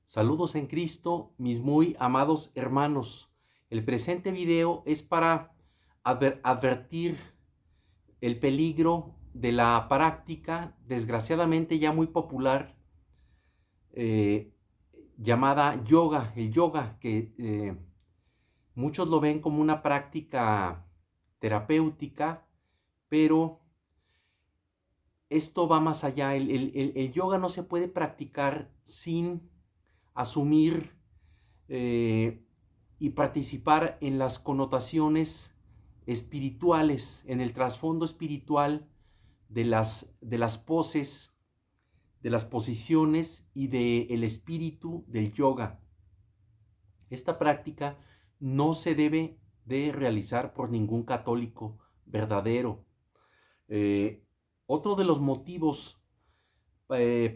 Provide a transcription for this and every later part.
Saludos en Cristo, mis muy amados hermanos. El presente video es para advertir el peligro de la práctica, desgraciadamente ya muy popular, eh, llamada yoga. El yoga, que muchos lo ven como una práctica terapéutica, pero esto va más allá. El yoga no se puede practicar sin asumir y participar en las connotaciones espirituales, en el trasfondo espiritual de las poses, de las posiciones y del espíritu del yoga. Esta práctica no se debe de realizar por ningún católico verdadero. Otro de los motivos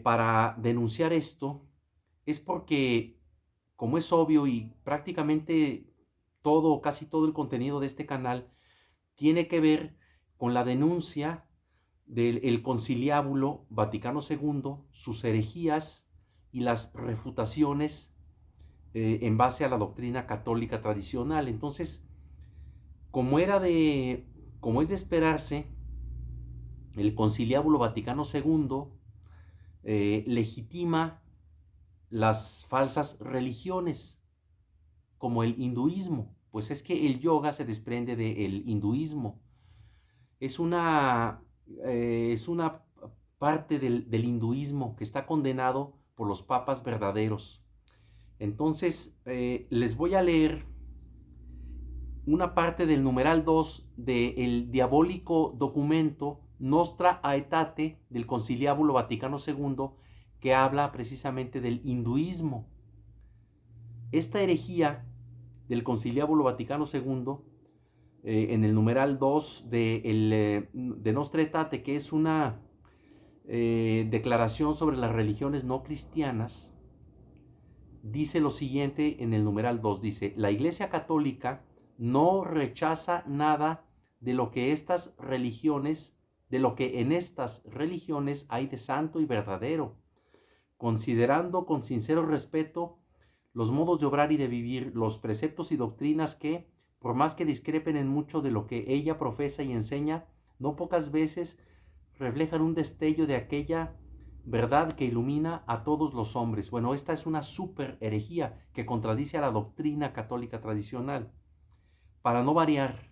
para denunciar esto es porque, como es obvio, y prácticamente todo, casi todo el contenido de este canal tiene que ver con la denuncia del Conciliábulo Vaticano II, sus herejías y las refutaciones en base a la doctrina católica tradicional. Entonces, como es de esperarse, el Conciliábulo Vaticano II legitima las falsas religiones, como el hinduismo. Pues es que el yoga se desprende del hinduismo. Es una parte del hinduismo que está condenado por los papas verdaderos. Entonces, les voy a leer una parte del numeral 2 del diabólico documento Nostra Aetate del Conciliábulo Vaticano II, que habla precisamente del hinduismo. Esta herejía del Conciliábulo Vaticano II, en el numeral 2 de Nostra Aetate, que es una declaración sobre las religiones no cristianas, dice lo siguiente en el numeral 2, dice: la Iglesia Católica no rechaza nada de lo que en estas religiones hay de santo y verdadero, considerando con sincero respeto los modos de obrar y de vivir, los preceptos y doctrinas que, por más que discrepen en mucho de lo que ella profesa y enseña, no pocas veces reflejan un destello de aquella verdad que ilumina a todos los hombres. Bueno, esta es una súper herejía que contradice a la doctrina católica tradicional. Para no variar,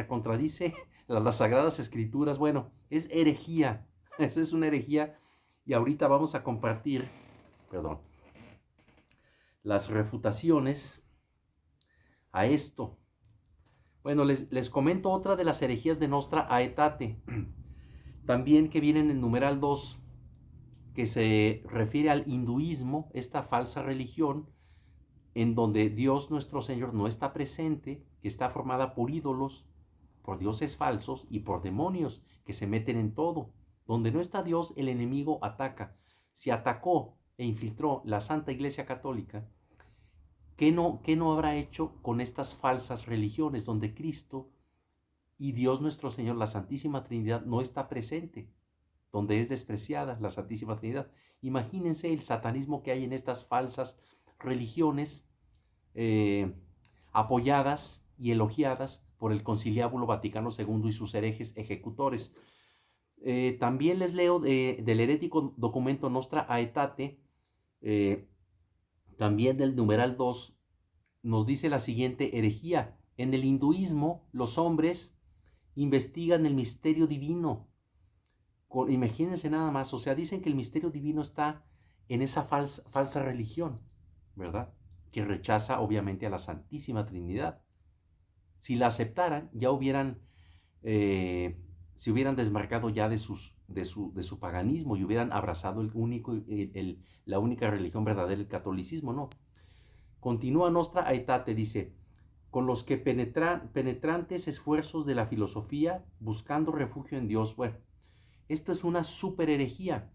contradice las Sagradas Escrituras. Bueno, es herejía. Esa es una herejía. Y ahorita vamos a compartir, las refutaciones a esto. Bueno, les comento otra de las herejías de Nostra Aetate, también que viene en el numeral 2, que se refiere al hinduismo, esta falsa religión en donde Dios nuestro Señor no está presente, que está formada por ídolos, por dioses falsos y por demonios que se meten en todo. Donde no está Dios, el enemigo ataca. Si atacó e infiltró la Santa Iglesia Católica, ¿qué no habrá hecho con estas falsas religiones donde Cristo y Dios nuestro Señor, la Santísima Trinidad, no está presente? Donde es despreciada la Santísima Trinidad. Imagínense el satanismo que hay en estas falsas religiones apoyadas y elogiadas por el Conciliábulo Vaticano II y sus herejes ejecutores. También les leo del herético documento Nostra Aetate, también del numeral 2, nos dice la siguiente herejía: en el hinduismo los hombres investigan el misterio divino. Imagínense nada más, o sea, dicen que el misterio divino está en esa falsa religión, ¿verdad? Que rechaza obviamente a la Santísima Trinidad. Si la aceptaran, ya se hubieran desmarcado ya de su paganismo y hubieran abrazado la única religión verdadera, el catolicismo, ¿no? Continúa Nostra Aetate, dice: con los que penetrantes esfuerzos de la filosofía, buscando refugio en Dios. Bueno, esto es una super herejía.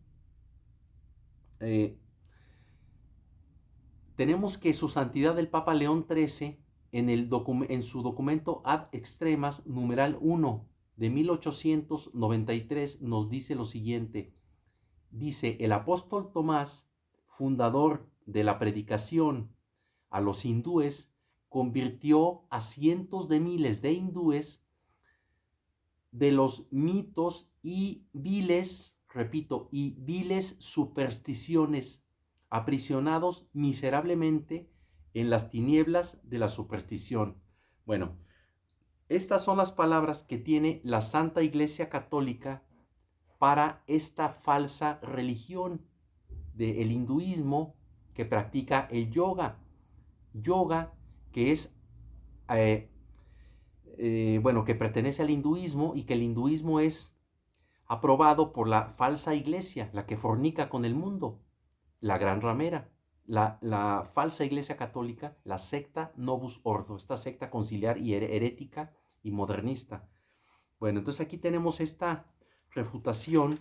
Tenemos que su santidad el Papa León XIII, en su documento Ad Extremas, numeral 1 de 1893, nos dice lo siguiente. Dice: el apóstol Tomás, fundador de la predicación a los hindúes convirtió a cientos de miles de hindúes de los mitos y viles, repito, y viles supersticiones, aprisionados miserablemente en las tinieblas de la superstición. Bueno, estas son las palabras que tiene la Santa Iglesia Católica para esta falsa religión del hinduismo que practica el yoga. Yoga que es bueno, que pertenece al hinduismo, y que el hinduismo es aprobado por la falsa iglesia, la que fornica con el mundo, la gran ramera, la falsa iglesia católica, la secta Novus Ordo, esta secta conciliar y herética y modernista. Bueno, entonces aquí tenemos esta refutación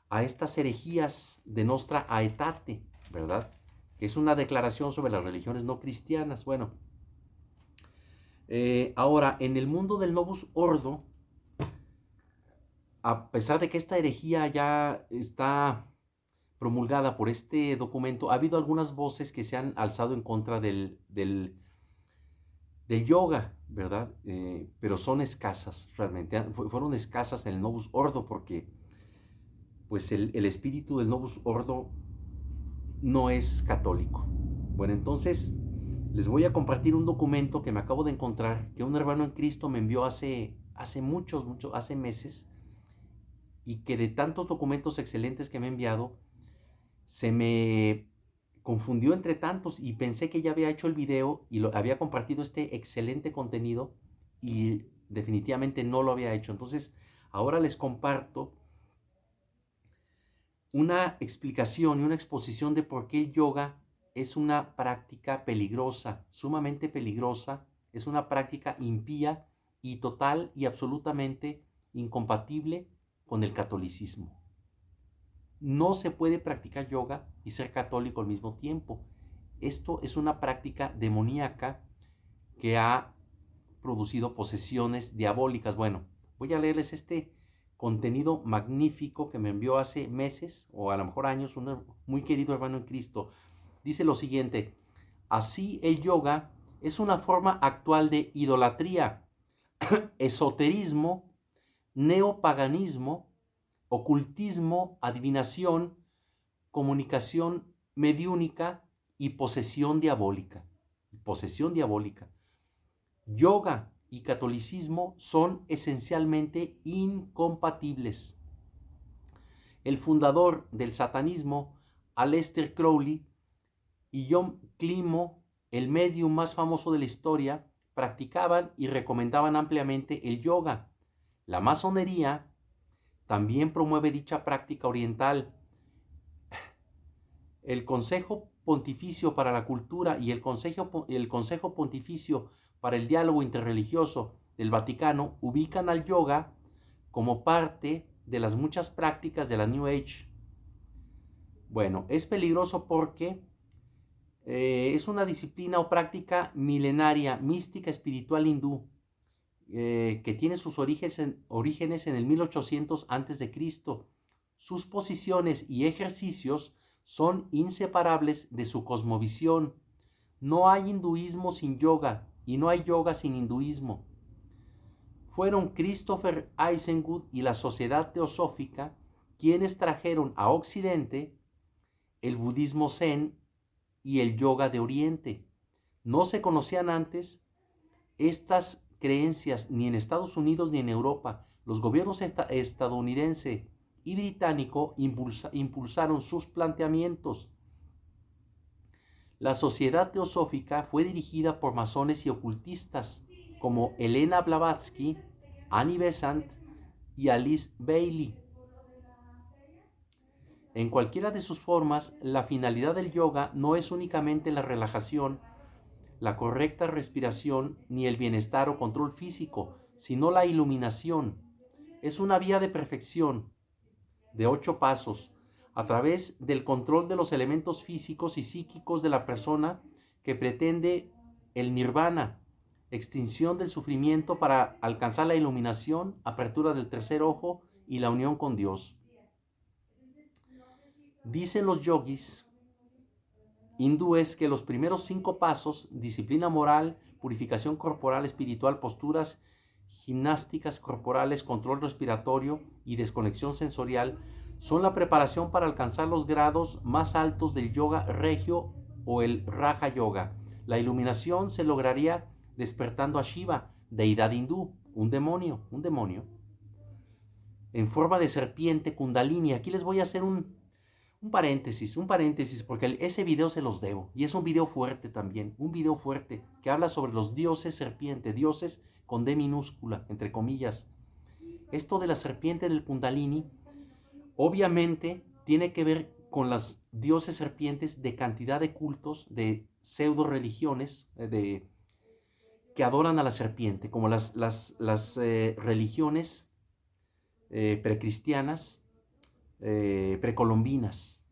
a estas herejías de Nostra Aetate, ¿verdad? Que es una declaración sobre las religiones no cristianas. Bueno, ahora, en el mundo del Novus Ordo, a pesar de que esta herejía ya está promulgada por este documento, ha habido algunas voces que se han alzado en contra del yoga, ¿verdad? Pero son escasas, realmente. Fueron escasas en el Novus Ordo porque pues el espíritu del Novus Ordo no es católico. Bueno, entonces les voy a compartir un documento que me acabo de encontrar, que un hermano en Cristo me envió hace hace meses, y que de tantos documentos excelentes que me ha enviado, se me confundió entre tantos y pensé que ya había hecho el video y había compartido este excelente contenido, y definitivamente no lo había hecho. Entonces, ahora les comparto una explicación y una exposición de por qué el yoga es una práctica peligrosa, sumamente peligrosa, es una práctica impía y total y absolutamente incompatible con el catolicismo. No se puede practicar yoga y ser católico al mismo tiempo. Esto es una práctica demoníaca que ha producido posesiones diabólicas. Bueno, voy a leerles este contenido magnífico que me envió hace meses o a lo mejor años un muy querido hermano en Cristo. Dice lo siguiente: así el yoga es una forma actual de idolatría, esoterismo, neopaganismo, ocultismo, adivinación, comunicación mediúnica y posesión diabólica. Posesión diabólica. Yoga y catolicismo son esencialmente incompatibles. El fundador del satanismo, Aleister Crowley, y John Climo, el medium más famoso de la historia, practicaban y recomendaban ampliamente el yoga. La masonería también promueve dicha práctica oriental. El Consejo Pontificio para la Cultura y el Consejo Pontificio para el Diálogo Interreligioso del Vaticano ubican al yoga como parte de las muchas prácticas de la New Age. Bueno, es peligroso porque es una disciplina o práctica milenaria, mística, espiritual hindú, que tiene sus orígenes en el 1800 a.C. Sus posiciones y ejercicios son inseparables de su cosmovisión. No hay hinduismo sin yoga y no hay yoga sin hinduismo. Fueron Christopher Eisengut y la Sociedad Teosófica quienes trajeron a Occidente el budismo zen y el yoga de Oriente. No se conocían antes estas creencias ni en Estados Unidos ni en Europa. Los gobiernos estadounidense y británico impulsaron sus planteamientos. La Sociedad Teosófica fue dirigida por masones y ocultistas como Elena Blavatsky, Annie Besant y Alice Bailey. En cualquiera de sus formas, la finalidad del yoga no es únicamente la relajación, la correcta respiración ni el bienestar o control físico, sino la iluminación. Es una vía de perfección de 8 pasos a través del control de los elementos físicos y psíquicos de la persona, que pretende el nirvana, extinción del sufrimiento para alcanzar la iluminación, apertura del tercer ojo y la unión con Dios. Dicen los yogis hindú es que los primeros 5 pasos, disciplina moral, purificación corporal, espiritual, posturas gimnásticas corporales, control respiratorio y desconexión sensorial, son la preparación para alcanzar los grados más altos del yoga regio o el Raja Yoga. La iluminación se lograría despertando a Shiva, deidad hindú, un demonio, en forma de serpiente Kundalini. Aquí les voy a hacer un paréntesis, porque ese video se los debo. Y es un video fuerte también, un video fuerte que habla sobre los dioses serpiente, dioses con D minúscula, entre comillas. Esto de la serpiente del Kundalini, obviamente, tiene que ver con las dioses serpientes de cantidad de cultos, de pseudo religiones, que adoran a la serpiente, como las religiones precristianas, precolombinas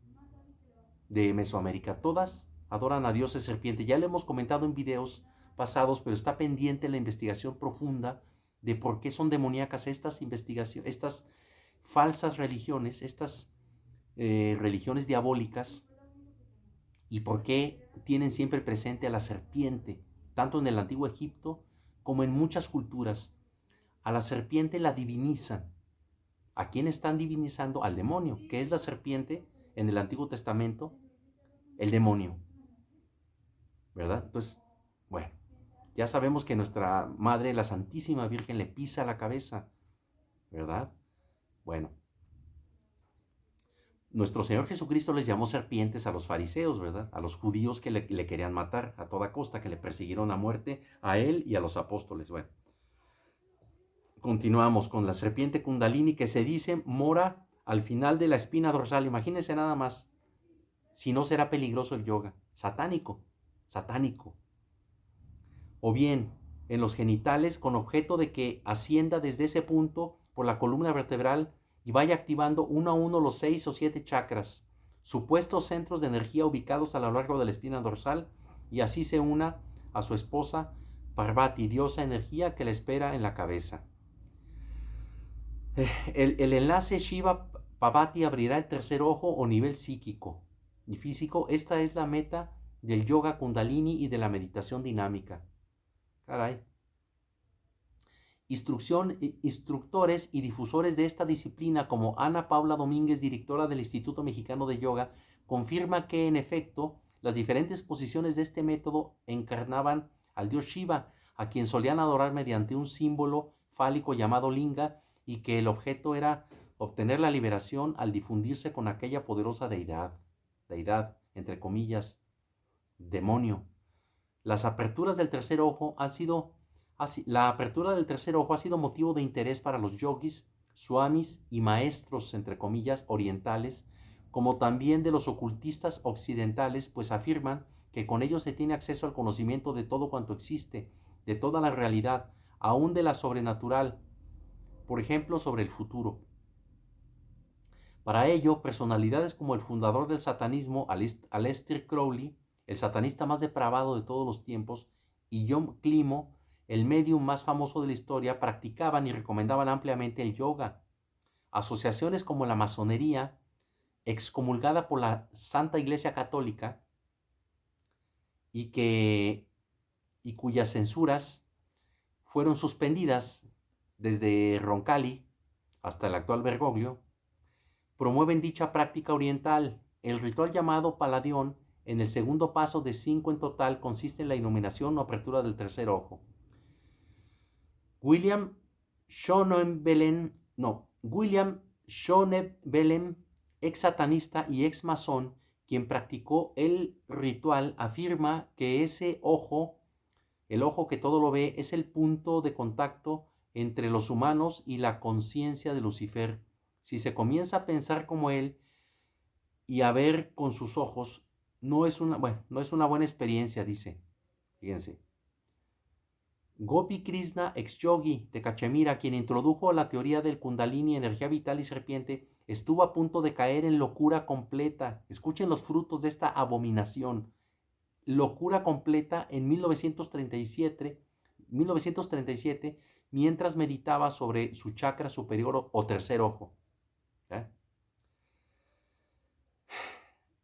de Mesoamérica. Todas adoran a dioses serpiente. Ya lo hemos comentado en videos pasados, pero está pendiente la investigación profunda de por qué son demoníacas estas falsas religiones, estas religiones diabólicas, y por qué tienen siempre presente a la serpiente, tanto en el antiguo Egipto como en muchas culturas. A la serpiente la divinizan. ¿A quién están divinizando? Al demonio. ¿Qué es la serpiente en el Antiguo Testamento? El demonio, ¿verdad? Entonces, bueno, ya sabemos que nuestra Madre, la Santísima Virgen, le pisa la cabeza, ¿verdad? Bueno, nuestro Señor Jesucristo les llamó serpientes a los fariseos, ¿verdad? A los judíos que le querían matar a toda costa, que le persiguieron a muerte a él y a los apóstoles. Bueno, continuamos con la serpiente Kundalini, que se dice mora al final de la espina dorsal. Imagínense nada más, si no será peligroso el yoga. Satánico. O bien en los genitales, con objeto de que ascienda desde ese punto por la columna vertebral y vaya activando uno a uno los 6 o 7 chakras, supuestos centros de energía ubicados a lo largo de la espina dorsal, y así se una a su esposa Parvati, diosa energía que la espera en la cabeza. El enlace Shiva Parvati abrirá el tercer ojo o nivel psíquico y físico. Esta es la meta del yoga Kundalini y de la meditación dinámica. Caray. Instructores y difusores de esta disciplina, como Ana Paula Domínguez, directora del Instituto Mexicano de Yoga, confirma que, en efecto, las diferentes posiciones de este método encarnaban al dios Shiva, a quien solían adorar mediante un símbolo fálico llamado linga, y que el objeto era obtener la liberación al difundirse con aquella poderosa deidad, entre comillas, demonio. Las aperturas del tercer ojo La apertura del tercer ojo ha sido motivo de interés para los yogis, swamis y maestros, entre comillas, orientales, como también de los ocultistas occidentales, pues afirman que con ello se tiene acceso al conocimiento de todo cuanto existe, de toda la realidad, aún de la sobrenatural, por ejemplo, sobre el futuro. Para ello, personalidades como el fundador del satanismo, Aleister Crowley, el satanista más depravado de todos los tiempos, y John Climo, el medium más famoso de la historia, practicaban y recomendaban ampliamente el yoga. Asociaciones como la masonería, excomulgada por la Santa Iglesia Católica, y cuyas censuras fueron suspendidas desde Roncalli hasta el actual Bergoglio, promueven dicha práctica oriental. El ritual llamado Paladión, en el segundo paso de 5 en total, consiste en la iluminación o apertura del tercer ojo. William Schonebelen, ex satanista y ex masón, quien practicó el ritual, afirma que ese ojo, el ojo que todo lo ve, es el punto de contacto entre los humanos y la conciencia de Lucifer. Si se comienza a pensar como él y a ver con sus ojos, no es una buena experiencia, dice. Fíjense. Gopi Krishna, ex yogi de Cachemira, quien introdujo la teoría del Kundalini, energía vital y serpiente, estuvo a punto de caer en locura completa. Escuchen los frutos de esta abominación. Locura completa en 1937, mientras meditaba sobre su chakra superior o tercer ojo.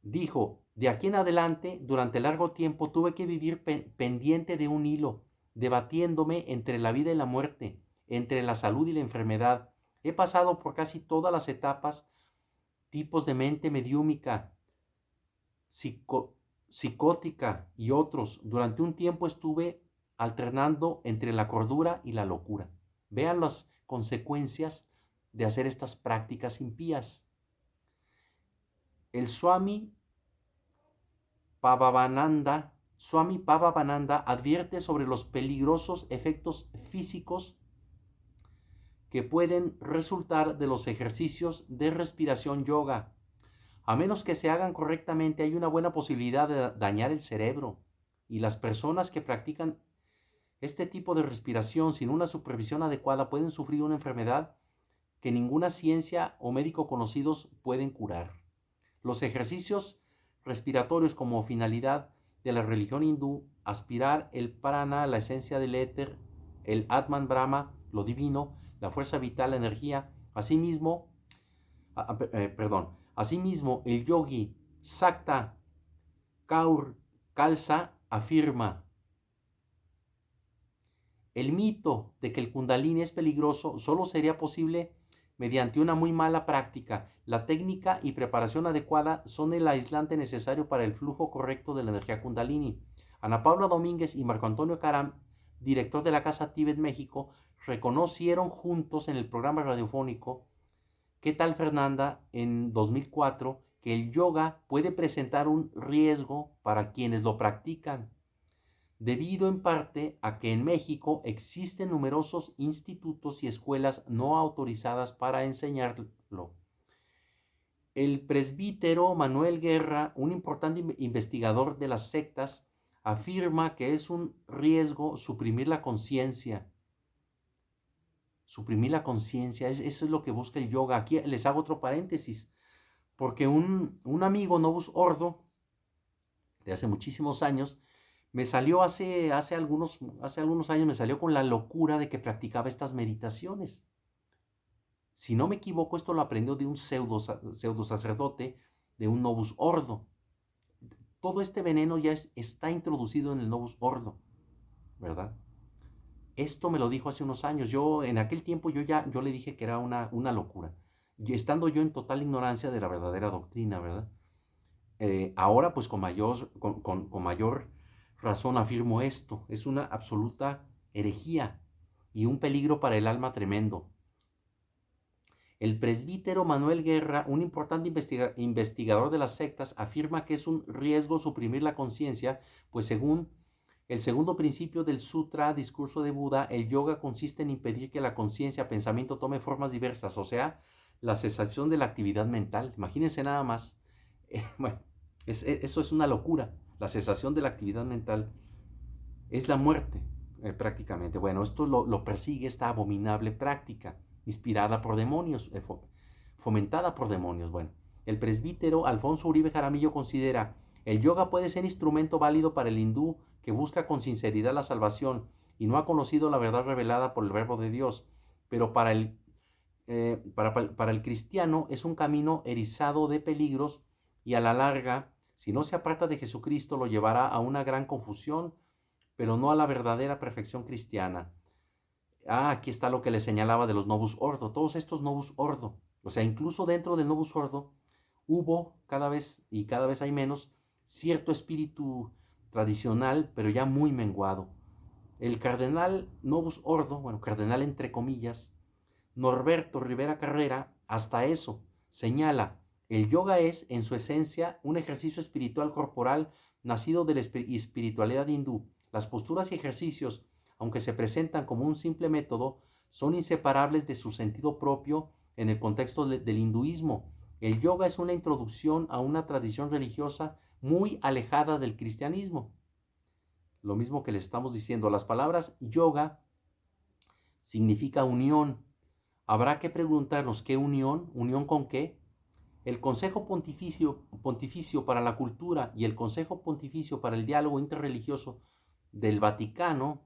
Dijo: De aquí en adelante, durante largo tiempo, tuve que vivir pendiente de un hilo, debatiéndome entre la vida y la muerte, entre la salud y la enfermedad. He pasado por casi todas las etapas, tipos de mente mediúmica, psicótica y otros. Durante un tiempo estuve alternando entre la cordura y la locura. Vean las consecuencias de hacer estas prácticas impías. El Swami Pavabananda advierte sobre los peligrosos efectos físicos que pueden resultar de los ejercicios de respiración yoga. A menos que se hagan correctamente, hay una buena posibilidad de dañar el cerebro. Y las personas que practican este tipo de respiración sin una supervisión adecuada pueden sufrir una enfermedad que ninguna ciencia o médico conocidos pueden curar. Los ejercicios respiratorios como finalidad de la religión hindú, aspirar el prana, la esencia del éter, el Atman Brahma, lo divino, la fuerza vital, la energía. Asimismo, el yogi Sakta Kaur Khalsa afirma: el mito de que el Kundalini es peligroso solo sería posible mediante una muy mala práctica. La técnica y preparación adecuada son el aislante necesario para el flujo correcto de la energía Kundalini. Ana Paula Domínguez y Marco Antonio Caram, director de la Casa Tíbet México, reconocieron juntos en el programa radiofónico ¿Qué tal, Fernanda?, en 2004, que el yoga puede presentar un riesgo para quienes lo practican, debido en parte a que en México existen numerosos institutos y escuelas no autorizadas para enseñarlo. El presbítero Manuel Guerra, un importante investigador de las sectas, afirma que es un riesgo suprimir la conciencia. Suprimir la conciencia, eso es lo que busca el yoga. Aquí les hago otro paréntesis, porque un amigo, Novus Ordo, de hace muchísimos años, me salió hace algunos años, me salió con la locura de que practicaba estas meditaciones. Si no me equivoco, esto lo aprendió de un pseudo sacerdote, de un Novus Ordo. Todo este veneno ya está introducido en el Novus Ordo, ¿verdad? Esto me lo dijo hace unos años. En aquel tiempo yo le dije que era una locura, y estando yo en total ignorancia de la verdadera doctrina, ¿verdad? Ahora pues con mayor razón afirmo esto. Es una absoluta herejía y un peligro para el alma tremendo. El presbítero Manuel Guerra, un importante investigador de las sectas, afirma que es un riesgo suprimir la conciencia, pues según el segundo principio del Sutra Discurso de Buda, el yoga consiste en impedir que la conciencia, pensamiento tome formas diversas, o sea, la cesación de la actividad mental. Imagínense nada más. Bueno, eso es una locura. La cesación de la actividad mental es la muerte, prácticamente. Bueno, esto lo persigue esta abominable práctica, inspirada por demonios, fomentada por demonios. Bueno, el presbítero Alfonso Uribe Jaramillo considera: el yoga puede ser instrumento válido para el hindú que busca con sinceridad la salvación y no ha conocido la verdad revelada por el verbo de Dios, pero para el cristiano es un camino erizado de peligros y a la larga, si no se aparta de Jesucristo, lo llevará a una gran confusión, pero no a la verdadera perfección cristiana. Aquí está lo que le señalaba de los Novus Ordo. Todos estos Novus Ordo, o sea, incluso dentro del Novus Ordo hubo cada vez hay menos cierto espíritu tradicional, pero ya muy menguado. El cardenal Novus Ordo, bueno, cardenal entre comillas, Norberto Rivera Carrera, hasta eso señala: el yoga es, en su esencia, un ejercicio espiritual corporal nacido de la espiritualidad hindú. Las posturas y ejercicios, aunque se presentan como un simple método, son inseparables de su sentido propio en el contexto del hinduismo. El yoga es una introducción a una tradición religiosa muy alejada del cristianismo. Lo mismo que les estamos diciendo, las palabras yoga significa unión. Habrá que preguntarnos: ¿qué unión? ¿Unión con qué? El Consejo Pontificio para la Cultura y el Consejo Pontificio para el Diálogo Interreligioso del Vaticano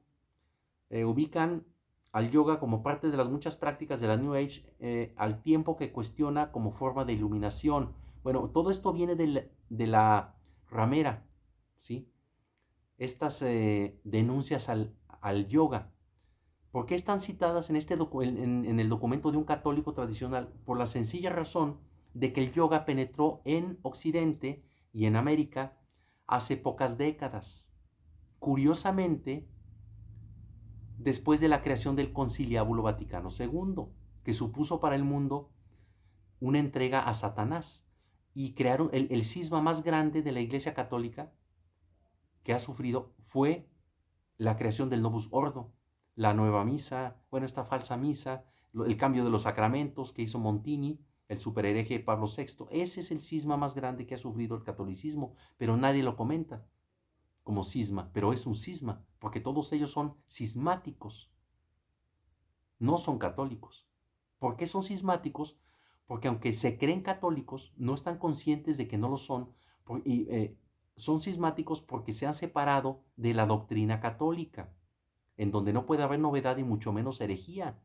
ubican al yoga como parte de las muchas prácticas de la New Age, al tiempo que cuestiona como forma de iluminación. Bueno, todo esto viene de la ramera, ¿sí? Estas denuncias al yoga. ¿Por qué están citadas en el documento de un católico tradicional? Por la sencilla razón de que el yoga penetró en Occidente y en América hace pocas décadas. Curiosamente, después de la creación del Conciliábulo Vaticano II, que supuso para el mundo una entrega a Satanás, y crearon el cisma más grande de la Iglesia Católica que ha sufrido fue la creación del Novus Ordo, la nueva misa, bueno, esta falsa misa, el cambio de los sacramentos que hizo Montini, el superhereje Pablo VI. Ese es el cisma más grande que ha sufrido el catolicismo, pero nadie lo comenta como cisma, pero es un cisma, porque todos ellos son cismáticos, no son católicos. ¿Por qué son cismáticos? Porque aunque se creen católicos, no están conscientes de que no lo son, y son cismáticos porque se han separado de la doctrina católica, en donde no puede haber novedad y mucho menos herejía.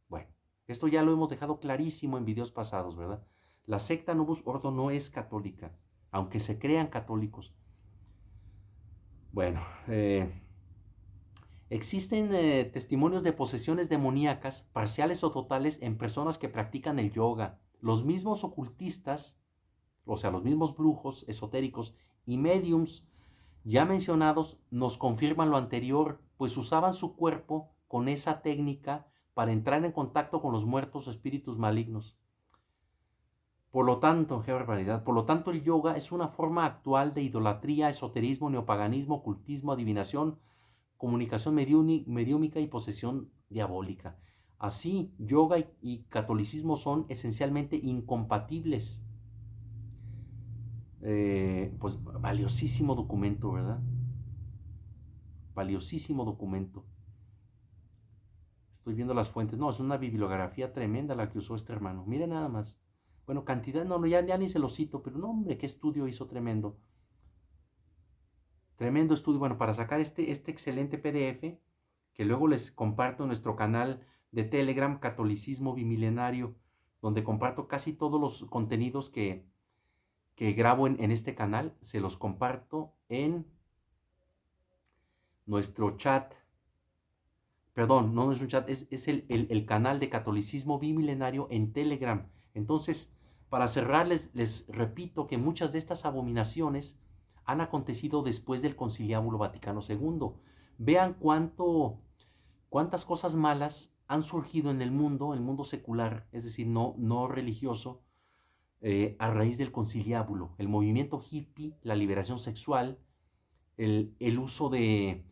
Bueno, esto ya lo hemos dejado clarísimo en videos pasados, ¿verdad? La secta Novus Ordo no es católica, aunque se crean católicos. Bueno, existen testimonios de posesiones demoníacas, parciales o totales, en personas que practican el yoga. Los mismos ocultistas, o sea, los mismos brujos esotéricos y mediums ya mencionados nos confirman lo anterior, pues usaban su cuerpo con esa técnica para entrar en contacto con los muertos o espíritus malignos. Por lo tanto, qué barbaridad, por lo tanto el yoga es una forma actual de idolatría, esoterismo, neopaganismo, ocultismo, adivinación, comunicación mediúmica y posesión diabólica. Así, yoga y catolicismo son esencialmente incompatibles. Pues valiosísimo documento, ¿verdad? Valiosísimo documento. Estoy viendo las fuentes. No, es una bibliografía tremenda la que usó este hermano. Mire nada más. Bueno, cantidad, no, ya ni se lo cito, pero no, hombre, qué estudio hizo tremendo. Tremendo estudio. Bueno, para sacar este excelente PDF, que luego les comparto en nuestro canal de Telegram, Catolicismo Bimilenario, donde comparto casi todos los contenidos que grabo en este canal, se los comparto en nuestro chat. Perdón, no es un chat, es el canal de Catolicismo Bimilenario en Telegram. Entonces, para cerrar, les repito que muchas de estas abominaciones han acontecido después del Conciliábulo Vaticano II. Vean cuántas cosas malas han surgido en el mundo secular, es decir, no religioso, a raíz del conciliábulo. El movimiento hippie, la liberación sexual, el uso de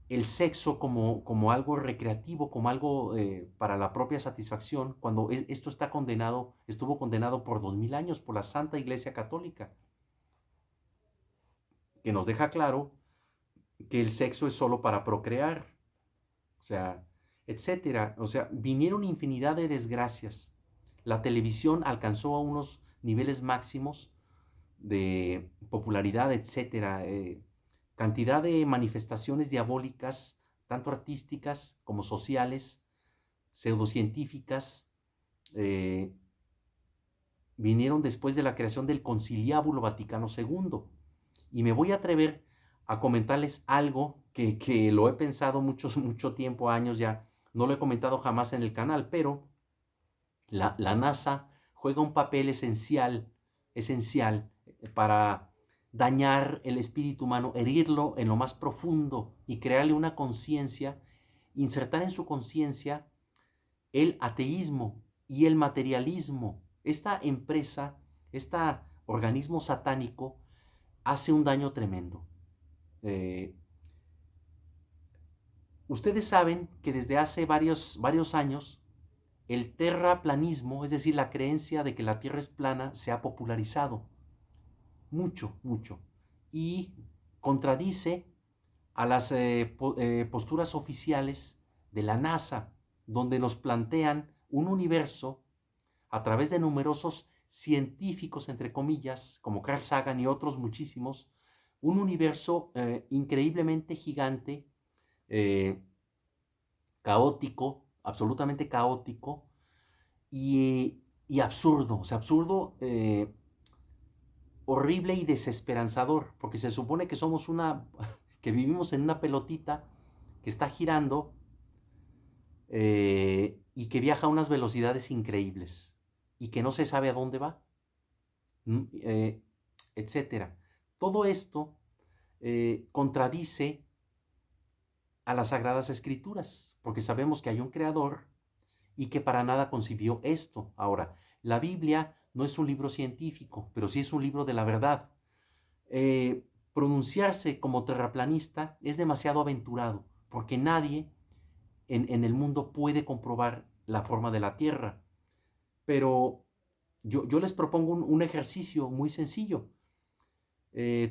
el sexo como algo recreativo, como algo para la propia satisfacción, cuando esto estuvo condenado por 2000 años por la Santa Iglesia Católica, que nos deja claro que el sexo es solo para procrear, o sea, etcétera. O sea, vinieron infinidad de desgracias. La televisión alcanzó a unos niveles máximos de popularidad, etcétera. Cantidad de manifestaciones diabólicas, tanto artísticas como sociales, pseudocientíficas, eh, vinieron después de la creación del Conciliábulo Vaticano II. Y me voy a atrever a comentarles algo que lo he pensado mucho tiempo, años ya, no lo he comentado jamás en el canal, pero la NASA juega un papel esencial para dañar el espíritu humano, herirlo en lo más profundo y crearle una conciencia, insertar en su conciencia el ateísmo y el materialismo. Esta empresa, este organismo satánico, hace un daño tremendo. Ustedes saben que desde hace varios años el terraplanismo, es decir, la creencia de que la Tierra es plana, se ha popularizado mucho, y contradice a las posturas oficiales de la NASA, donde nos plantean un universo a través de numerosos científicos, entre comillas, como Carl Sagan y otros muchísimos, un universo increíblemente gigante, caótico, absolutamente caótico y absurdo. O sea, absurdo horrible y desesperanzador, porque se supone que somos que vivimos en una pelotita que está girando y que viaja a unas velocidades increíbles y que no se sabe a dónde va, etcétera. Todo esto contradice a las Sagradas Escrituras, porque sabemos que hay un creador y que para nada concibió esto. Ahora, la Biblia no es un libro científico, pero sí es un libro de la verdad. Pronunciarse como terraplanista es demasiado aventurado, porque nadie en el mundo puede comprobar la forma de la Tierra. Pero yo les propongo un ejercicio muy sencillo.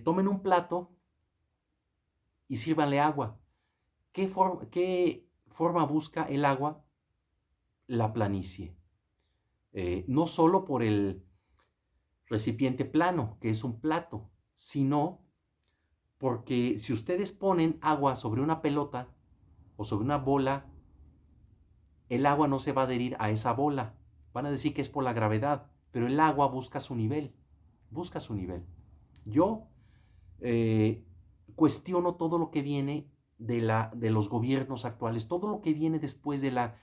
Tomen un plato y sírvanle agua. ¿Qué forma busca el agua? La planicie. No solo por el recipiente plano, que es un plato, sino porque si ustedes ponen agua sobre una pelota o sobre una bola, el agua no se va a adherir a esa bola. Van a decir que es por la gravedad, pero el agua busca su nivel, busca su nivel. Yo cuestiono todo lo que viene de los gobiernos actuales, todo lo que viene después de la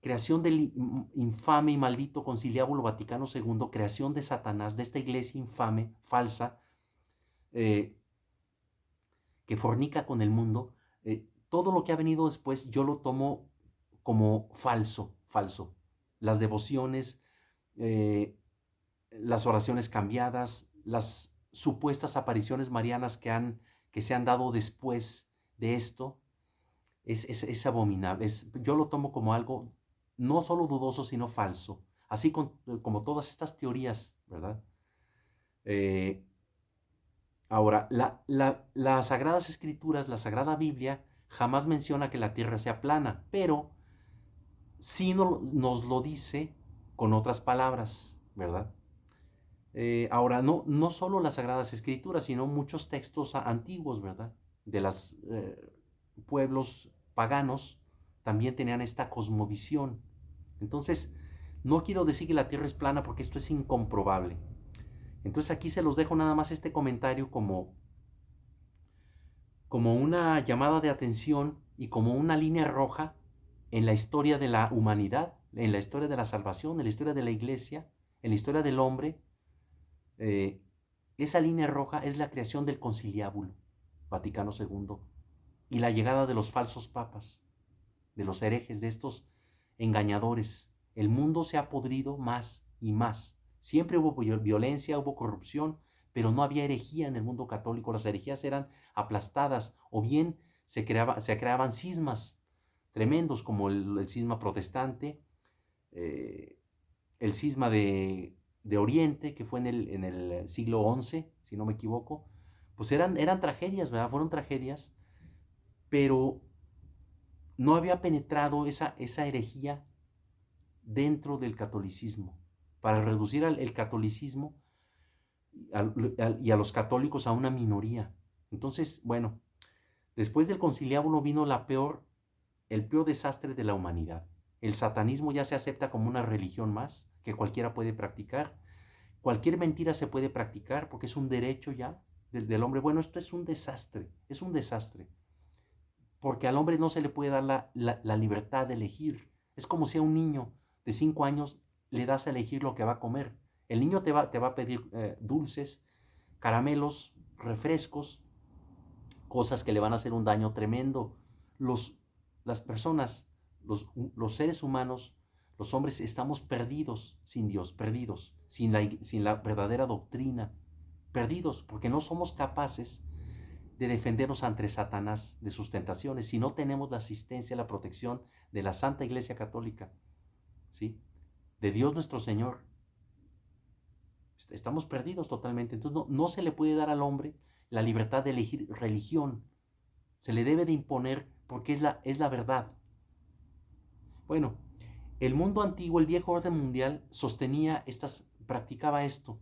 creación del infame y maldito Conciliábulo Vaticano II, creación de Satanás, de esta iglesia infame, falsa, que fornica con el mundo. Todo lo que ha venido después yo lo tomo como falso, falso. Las devociones, eh, las oraciones cambiadas, las supuestas apariciones marianas que se han dado después de esto, es abominable. Yo lo tomo como algo no solo dudoso, sino falso. Así como todas estas teorías, ¿verdad? Eh, Ahora, las Sagradas Escrituras, la Sagrada Biblia, jamás menciona que la Tierra sea plana, pero sí nos lo dice con otras palabras, ¿verdad? Ahora, no solo las Sagradas Escrituras, sino muchos textos antiguos, ¿verdad? De los pueblos paganos también tenían esta cosmovisión. Entonces, no quiero decir que la Tierra es plana porque esto es incomprobable. Entonces aquí se los dejo nada más este comentario como una llamada de atención y como una línea roja en la historia de la humanidad, en la historia de la salvación, en la historia de la iglesia, en la historia del hombre. Esa línea roja es la creación del Conciliábulo Vaticano II y la llegada de los falsos papas, de los herejes, de estos engañadores. El mundo se ha podrido más y más. Siempre hubo violencia, hubo corrupción, pero no había herejía en el mundo católico. Las herejías eran aplastadas o bien se creaban cismas tremendos como el cisma protestante, el cisma de Oriente, que fue en el siglo XI, si no me equivoco. Pues eran tragedias, ¿verdad? Fueron tragedias, pero no había penetrado esa herejía dentro del catolicismo, para reducir el catolicismo y a los católicos a una minoría. Entonces, bueno, después del conciliábulo vino el peor desastre de la humanidad. El satanismo ya se acepta como una religión más que cualquiera puede practicar. Cualquier mentira se puede practicar porque es un derecho ya del hombre. Bueno, esto es un desastre, es un desastre. Porque al hombre no se le puede dar la libertad de elegir. Es como si a un niño de 5 años le das a elegir lo que va a comer. El niño te va a pedir dulces, caramelos, refrescos, cosas que le van a hacer un daño tremendo. Las personas, los seres humanos, los hombres, estamos perdidos sin Dios, perdidos, sin la verdadera doctrina, perdidos, porque no somos capaces de defendernos ante Satanás de sus tentaciones si no tenemos la asistencia, la protección de la Santa Iglesia Católica, ¿sí? De Dios nuestro Señor. Estamos perdidos totalmente. Entonces no se le puede dar al hombre la libertad de elegir religión. Se le debe de imponer porque es la verdad. Bueno, el mundo antiguo, el viejo orden mundial, practicaba esto.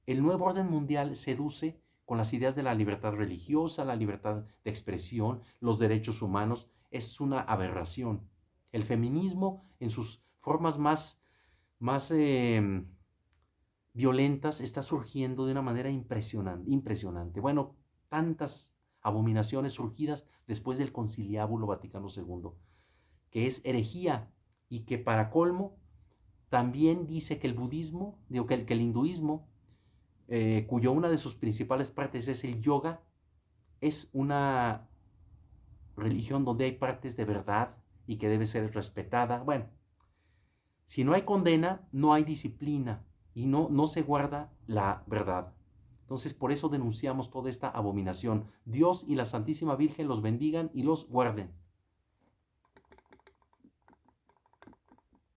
El nuevo orden mundial seduce con las ideas de la libertad religiosa, la libertad de expresión, los derechos humanos. Es una aberración. El feminismo en sus formas más violentas está surgiendo de una manera impresionante, impresionante. Bueno, tantas abominaciones surgidas después del Conciliábulo Vaticano II, que es herejía y que para colmo también dice que el budismo, digo que el hinduismo, cuyo una de sus principales partes es el yoga, es una religión donde hay partes de verdad y que debe ser respetada. Bueno, si no hay condena, no hay disciplina y no se guarda la verdad. Entonces, por eso denunciamos toda esta abominación. Dios y la Santísima Virgen los bendigan y los guarden.